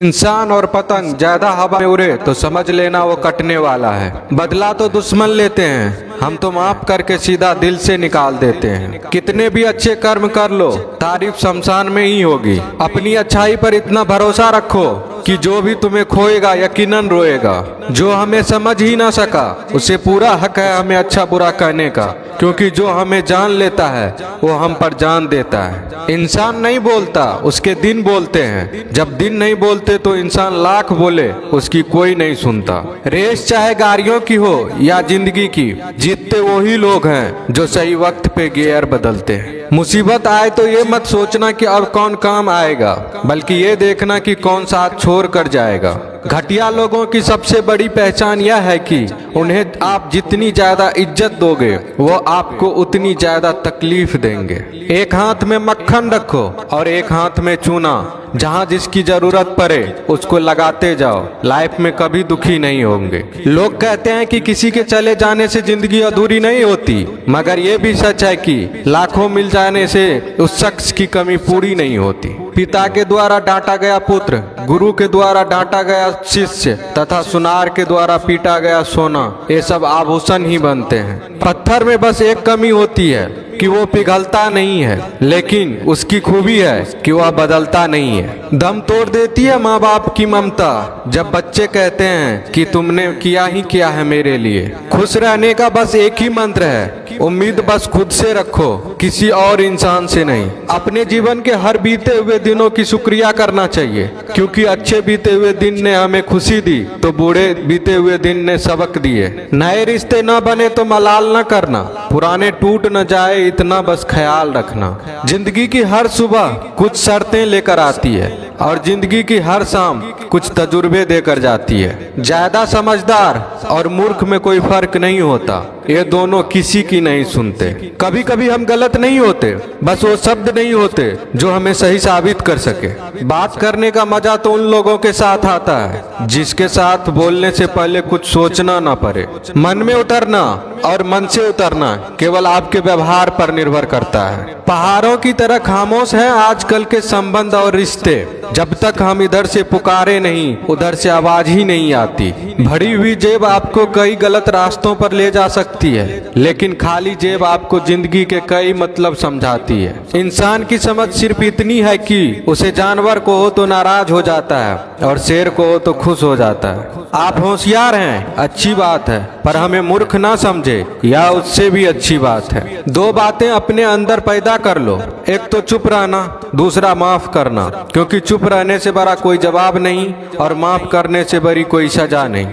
इंसान और पतंग ज्यादा हवा में उड़े तो समझ लेना वो कटने वाला है। बदला तो दुश्मन लेते हैं, हम तो माफ करके सीधा दिल से निकाल देते हैं। कितने भी अच्छे कर्म कर लो, तारीफ शमशान में ही होगी। अपनी अच्छाई पर इतना भरोसा रखो कि जो भी तुम्हें खोएगा यकीनन रोएगा। जो हमें समझ ही ना सका उसे पूरा हक है हमें अच्छा बुरा कहने का, क्योंकि जो हमें जान लेता है वो हम पर जान देता है। इंसान नहीं बोलता, उसके दिन बोलते हैं। जब दिन नहीं बोलते तो इंसान लाख बोले उसकी कोई नहीं सुनता। रेस चाहे गाड़ियों की हो या जिंदगी की, जीतते वही लोग हैं जो सही वक्त पे गियर बदलते हैं। मुसीबत आए तो ये मत सोचना कि अब कौन काम आएगा, बल्कि ये देखना कि कौन साथ छोड़ कर जाएगा। घटिया लोगों की सबसे बड़ी पहचान यह है कि उन्हें आप जितनी ज्यादा इज्जत दोगे वो आपको उतनी ज्यादा तकलीफ देंगे। एक हाथ में मक्खन रखो और एक हाथ में चूना, जहाँ जिसकी जरूरत पड़े उसको लगाते जाओ। लाइफ में कभी दुखी नहीं होंगे। लोग कहते हैं कि किसी के चले जाने से जिंदगी अधूरी नहीं होती, मगर ये भी सच है कि लाखों मिल जाने से उस शख्स की कमी पूरी नहीं होती। पिता के द्वारा डांटा गया पुत्र, गुरु के द्वारा डांटा गया शिष्य तथा सुनार के द्वारा पीटा गया सोना, ये सब आभूषण ही बनते हैं। पत्थर में बस एक कमी होती है कि वो पिघलता नहीं है, लेकिन उसकी खूबी है कि वह बदलता नहीं है। दम तोड़ देती है माँ बाप की ममता जब बच्चे कहते हैं कि तुमने किया ही क्या है मेरे लिए। खुश रहने का बस एक ही मंत्र है, उम्मीद बस खुद से रखो, किसी और इंसान से नहीं। अपने जीवन के हर बीते हुए दिनों की शुक्रिया करना चाहिए, क्योंकि अच्छे बीते हुए दिन ने हमें खुशी दी तो बूढ़े बीते हुए दिन ने सबक दिए। नए रिश्ते न बने तो मलाल न करना, पुराने टूट न जाए इतना बस ख्याल रखना। जिंदगी की हर सुबह कुछ शर्तें लेकर आती है और जिंदगी की हर शाम कुछ तजुर्बे देकर जाती है। ज्यादा समझदार और मूर्ख में कोई फर्क नहीं होता, ये दोनों किसी की नहीं सुनते। कभी कभी हम गलत नहीं होते, बस वो शब्द नहीं होते जो हमें सही साबित कर सके। बात करने का मजा तो उन लोगों के साथ आता है जिसके साथ बोलने से पहले कुछ सोचना ना पड़े। मन में उतरना और मन से उतरना केवल आपके व्यवहार पर निर्भर करता है। पहाड़ों की तरह खामोश हैं आजकल के संबंध और रिश्ते। जब तक हम इधर से पुकारे नहीं उधर से आवाज ही नहीं आती। भरी हुई जेब आपको कई गलत रास्तों पर ले जा सकती है, लेकिन खाली जेब आपको जिंदगी के कई मतलब समझाती है। इंसान की समझ सिर्फ इतनी है कि उसे जानवर को हो तो नाराज हो जाता है और शेर को हो तो खुश हो जाता है। आप होशियार हैं, अच्छी बात है, पर हमें मूर्ख ना समझे या उससे भी अच्छी बात है। दो बातें अपने अंदर पैदा कर लो, एक तो चुप रहना, दूसरा माफ करना, क्योंकि चुप रहने से बड़ा कोई जवाब नहीं और माफ करने से बड़ी कोई सजा नहीं।